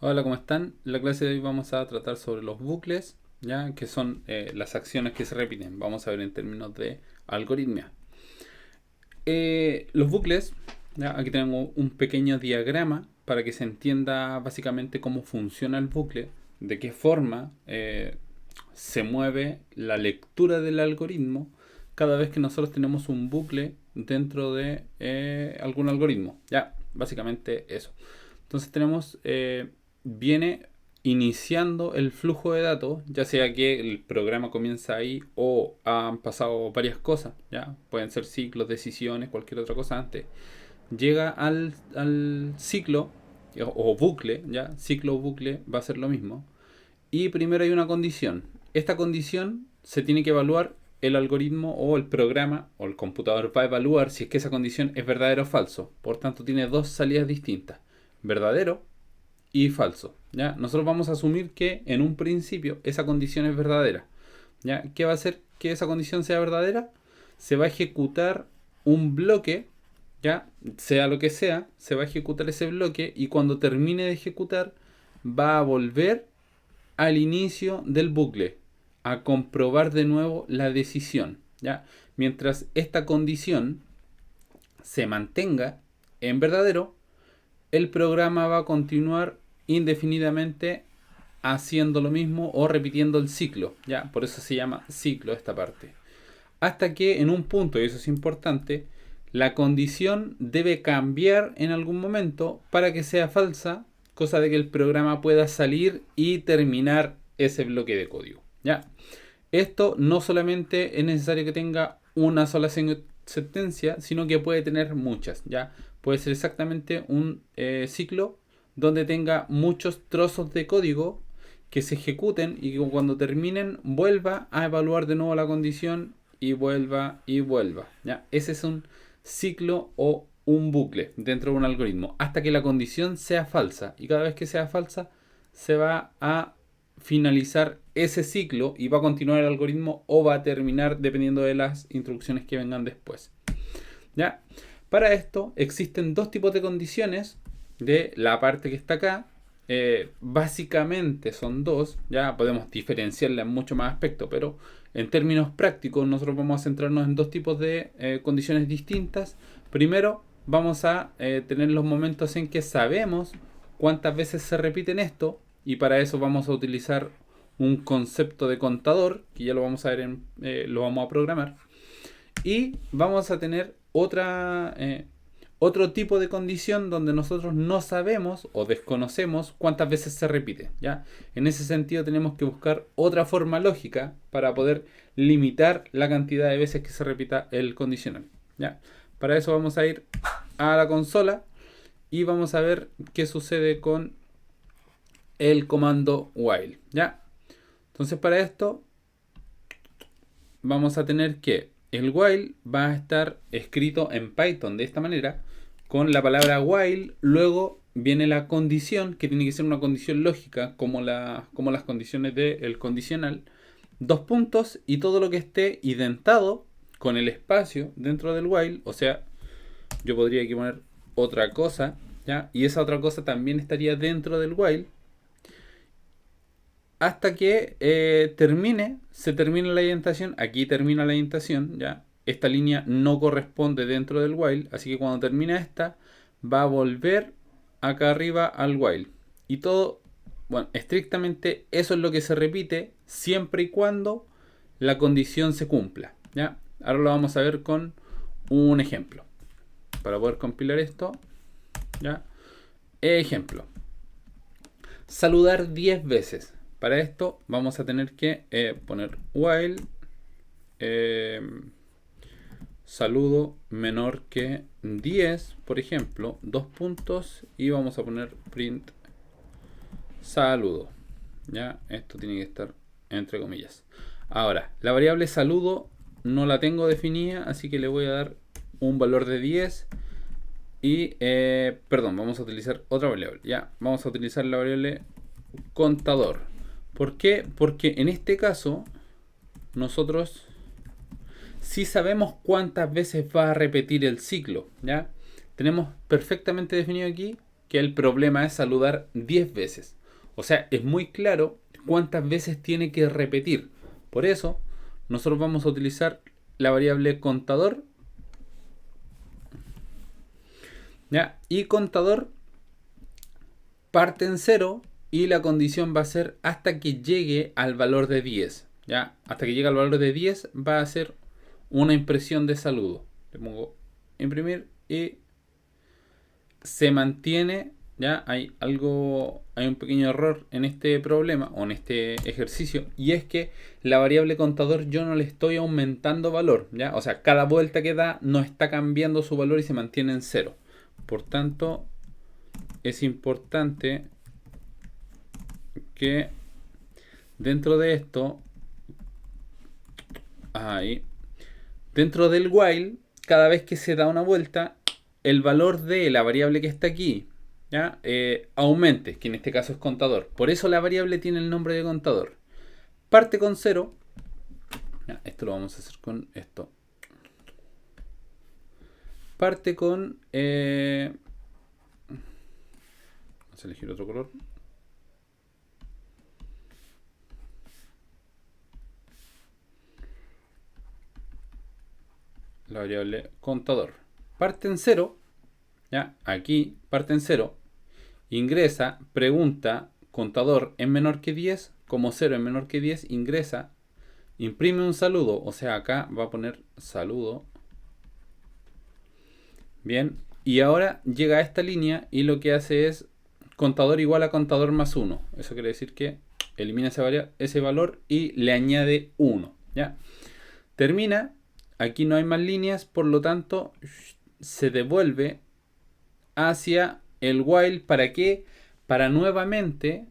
Hola, ¿cómo están? En la clase de hoy vamos a tratar sobre los bucles, ya que son las acciones que se repiten. Vamos a ver en términos de algoritmia. Los bucles, ya, aquí tenemos un pequeño diagrama para que se entienda básicamente cómo funciona el bucle, de qué forma se mueve la lectura del algoritmo cada vez que nosotros tenemos un bucle dentro de algún algoritmo. Ya, básicamente eso. Entonces tenemos, viene iniciando el flujo de datos, ya sea que el programa comienza ahí o han pasado varias cosas, ya pueden ser ciclos, decisiones, cualquier otra cosa antes. Llega al ciclo o bucle, ya ciclo o bucle va a ser lo mismo. Y primero hay una condición. Esta condición se tiene que evaluar el algoritmo o el programa o el computador va a evaluar si es que esa condición es verdadero o falso. Por tanto, tiene dos salidas distintas: verdadero y falso. ¿Ya? Nosotros vamos a asumir que en un principio esa condición es verdadera. ¿Ya? ¿Qué va a hacer que esa condición sea verdadera? Se va a ejecutar un bloque, ya sea lo que sea, se va a ejecutar ese bloque y cuando termine de ejecutar va a volver al inicio del bucle a comprobar de nuevo la decisión. ¿Ya? Mientras esta condición se mantenga en verdadero, el programa va a continuar indefinidamente haciendo lo mismo o repitiendo el ciclo. ¿Ya? Por eso se llama ciclo esta parte. Hasta que en un punto, y eso es importante, la condición debe cambiar en algún momento para que sea falsa, cosa de que el programa pueda salir y terminar ese bloque de código. ¿Ya? Esto no solamente es necesario que tenga una sola sentencia, sino que puede tener muchas. ¿Ya? Puede ser exactamente un ciclo donde tenga muchos trozos de código que se ejecuten y que cuando terminen vuelva a evaluar de nuevo la condición y vuelva y vuelva. ¿Ya? Ese es un ciclo o un bucle dentro de un algoritmo hasta que la condición sea falsa, y cada vez que sea falsa se va a finalizar ese ciclo y va a continuar el algoritmo o va a terminar dependiendo de las instrucciones que vengan después. ¿Ya? Para esto existen dos tipos de condiciones de la parte que está acá. Básicamente son dos, ya podemos diferenciarla en mucho más aspectos, pero en términos prácticos nosotros vamos a centrarnos en dos tipos de condiciones distintas. Primero vamos a tener los momentos en que sabemos cuántas veces se repiten esto, y para eso vamos a utilizar un concepto de contador que ya lo vamos a ver lo vamos a programar. Y vamos a tener otro tipo de condición donde nosotros no sabemos o desconocemos cuántas veces se repite. ¿Ya? En ese sentido tenemos que buscar otra forma lógica para poder limitar la cantidad de veces que se repita el condicional. ¿Ya? Para eso vamos a ir a la consola y vamos a ver qué sucede con el comando while. ¿Ya? Entonces para esto vamos a tener que el while va a estar escrito en Python de esta manera, con la palabra while, luego viene la condición, que tiene que ser una condición lógica, como las condiciones del condicional, dos puntos y todo lo que esté identado con el espacio dentro del while, o sea, yo podría aquí poner otra cosa, ¿ya? Y esa otra cosa también estaría dentro del while, hasta que se termine la indentación. Aquí termina la indentación, ya. Esta línea no corresponde dentro del while, así que cuando termina esta, va a volver acá arriba al while. Y todo, bueno, estrictamente eso es lo que se repite siempre y cuando la condición se cumpla, ya. Ahora lo vamos a ver con un ejemplo. Para poder compilar esto, ya. Ejemplo: saludar 10 veces. Para esto vamos a tener que poner while saludo menor que 10, por ejemplo, dos puntos, y vamos a poner print saludo. Ya, esto tiene que estar entre comillas. Ahora, la variable saludo no la tengo definida, así que le voy a dar un valor de 10 y, perdón, vamos a utilizar otra variable. Ya, vamos a utilizar la variable contador. ¿Por qué? Porque en este caso nosotros sí sabemos cuántas veces va a repetir el ciclo, ¿ya? Tenemos perfectamente definido aquí que el problema es saludar 10 veces. O sea, es muy claro cuántas veces tiene que repetir. Por eso, nosotros vamos a utilizar la variable contador. ¿Ya? Y contador parte en 0 y la condición va a ser hasta que llegue al valor de 10. ¿Ya? Hasta que llegue al valor de 10 va a ser una impresión de saludo. Le pongo imprimir y se mantiene. Ya hay un pequeño error en este problema o en este ejercicio, y es que la variable contador yo no le estoy aumentando valor, ¿ya? O sea, cada vuelta que da no está cambiando su valor y se mantiene en 0. Por tanto, es importante que dentro de esto, dentro del while, cada vez que se da una vuelta, el valor de la variable que está aquí, ¿ya? Aumente, que en este caso es contador. Por eso la variable tiene el nombre de contador. Parte con 0. Ya, esto lo vamos a hacer con esto. Parte con... vamos a elegir otro color. La variable contador. Parte en 0. ¿Ya? Aquí parte en 0. Ingresa, pregunta, contador es menor que 10. Como 0 es menor que 10, ingresa, imprime un saludo. O sea, acá va a poner saludo. Bien. Y ahora llega a esta línea y lo que hace es contador igual a contador más 1. Eso quiere decir que elimina ese valor y le añade 1. ¿Ya? Termina. Aquí no hay más líneas, por lo tanto se devuelve hacia el while. ¿Para qué? Para nuevamente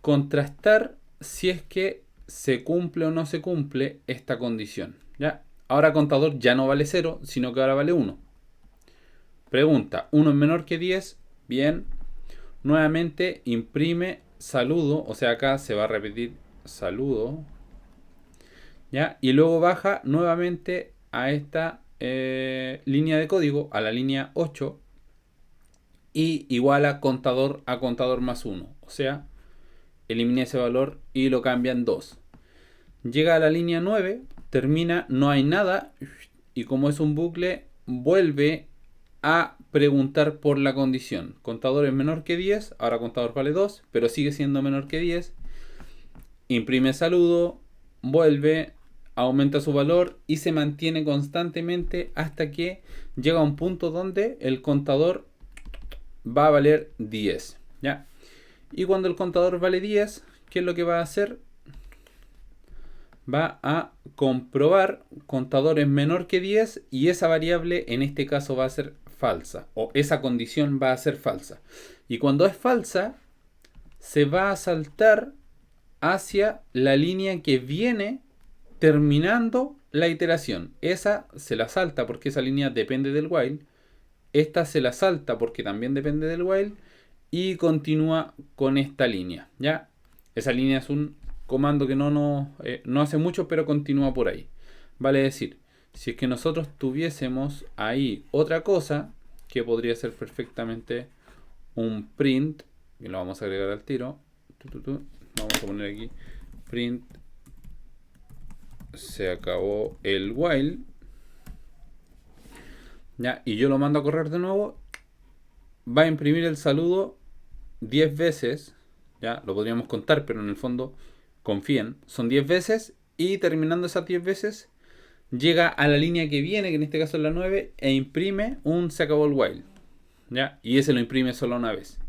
contrastar si es que se cumple o no se cumple esta condición. ¿Ya? Ahora contador ya no vale 0, sino que ahora vale 1. Pregunta, 1 es menor que 10. Bien. Nuevamente imprime saludo, o sea, acá se va a repetir saludo. ¿Ya? Y luego baja nuevamente a esta línea de código, a la línea 8, y iguala a contador más 1. O sea, elimina ese valor y lo cambia en 2. Llega a la línea 9, termina, no hay nada, y como es un bucle, vuelve a preguntar por la condición. Contador es menor que 10, ahora contador vale 2, pero sigue siendo menor que 10. Imprime saludo, vuelve, aumenta su valor y se mantiene constantemente hasta que llega a un punto donde el contador va a valer 10. ¿Ya? Y cuando el contador vale 10, ¿qué es lo que va a hacer? Va a comprobar contador es menor que 10 y esa variable en este caso va a ser falsa, o esa condición va a ser falsa. Y cuando es falsa, se va a saltar hacia la línea que viene terminando la iteración. Esa se la salta porque esa línea depende del while. Esta se la salta porque también depende del while. Y continúa con esta línea. ¿Ya? Esa línea es un comando que no hace mucho, pero continúa por ahí. Vale decir, si es que nosotros tuviésemos ahí otra cosa, que podría ser perfectamente un print, que lo vamos a agregar al tiro. Vamos a poner aquí print. Se acabó el while. ¿Ya? Y yo lo mando a correr de nuevo. Va a imprimir el saludo 10 veces. ¿Ya? Lo podríamos contar, pero en el fondo confíen. Son 10 veces. Y terminando esas 10 veces, llega a la línea que viene, que en este caso es la 9, e imprime un se acabó el while. ¿Ya? Y ese lo imprime solo una vez.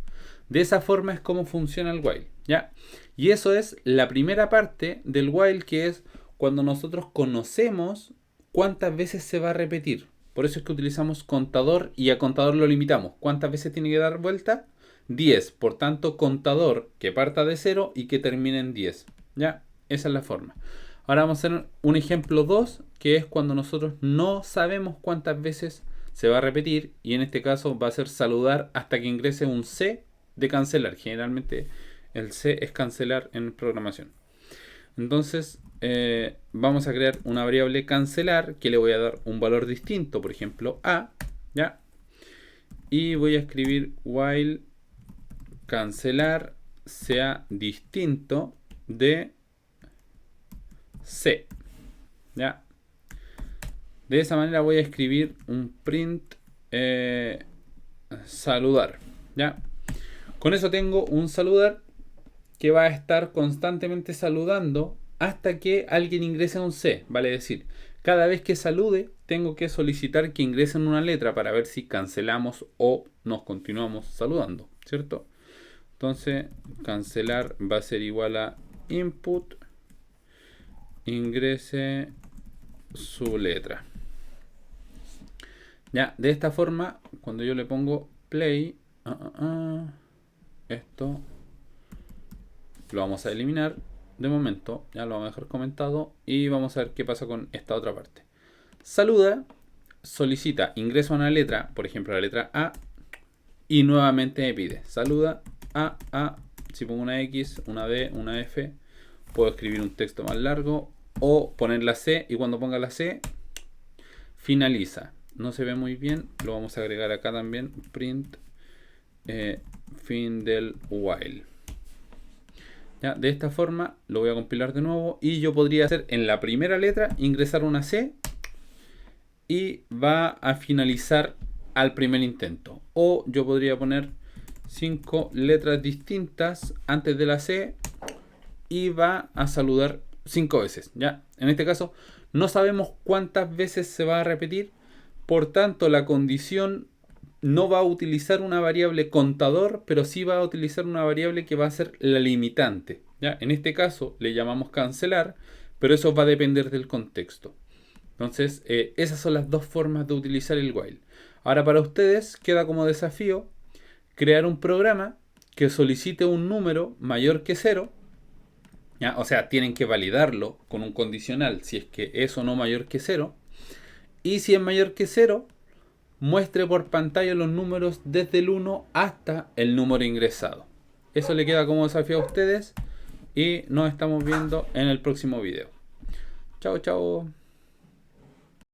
De esa forma es como funciona el while. ¿Ya? Y eso es la primera parte del while, que es cuando nosotros conocemos cuántas veces se va a repetir. Por eso es que utilizamos contador y a contador lo limitamos. ¿Cuántas veces tiene que dar vuelta? 10. Por tanto, contador que parta de 0 y que termine en 10. ¿Ya? Esa es la forma. Ahora vamos a hacer un ejemplo 2, que es cuando nosotros no sabemos cuántas veces se va a repetir. Y en este caso va a ser saludar hasta que ingrese un C de cancelar. Generalmente el C es cancelar en programación. Entonces vamos a crear una variable cancelar que le voy a dar un valor distinto, por ejemplo A, ¿ya? Y voy a escribir while cancelar sea distinto de C. ¿Ya? De esa manera voy a escribir un print saludar. ¿Ya? Con eso tengo un saludar que va a estar constantemente saludando hasta que alguien ingrese un C. Vale decir, cada vez que salude tengo que solicitar que ingresen una letra para ver si cancelamos o nos continuamos saludando, ¿cierto? Entonces cancelar va a ser igual a input ingrese su letra. Ya, de esta forma, cuando yo le pongo play, esto lo vamos a eliminar de momento, ya lo vamos a dejar comentado y vamos a ver qué pasa con esta otra parte. Saluda, solicita ingreso a una letra, por ejemplo la letra A, y nuevamente me pide saluda A. Si pongo una X, una D, una F, puedo escribir un texto más largo o poner la C, y cuando ponga la C finaliza. No se ve muy bien, lo vamos a agregar acá también, print fin del while. ¿Ya? De esta forma lo voy a compilar de nuevo y yo podría hacer en la primera letra ingresar una C y va a finalizar al primer intento. O yo podría poner 5 letras distintas antes de la C y va a saludar 5 veces. ¿Ya? En este caso no sabemos cuántas veces se va a repetir, por tanto la condición no va a utilizar una variable contador, pero sí va a utilizar una variable que va a ser la limitante. ¿Ya? En este caso le llamamos cancelar, pero eso va a depender del contexto. Entonces, esas son las dos formas de utilizar el while. Ahora para ustedes queda como desafío crear un programa que solicite un número mayor que 0. ¿Ya? O sea, tienen que validarlo con un condicional si es que es o no mayor que 0. Y si es mayor que 0, muestre por pantalla los números desde el 1 hasta el número ingresado. Eso le queda como desafío a ustedes y nos estamos viendo en el próximo video. Chao, chao.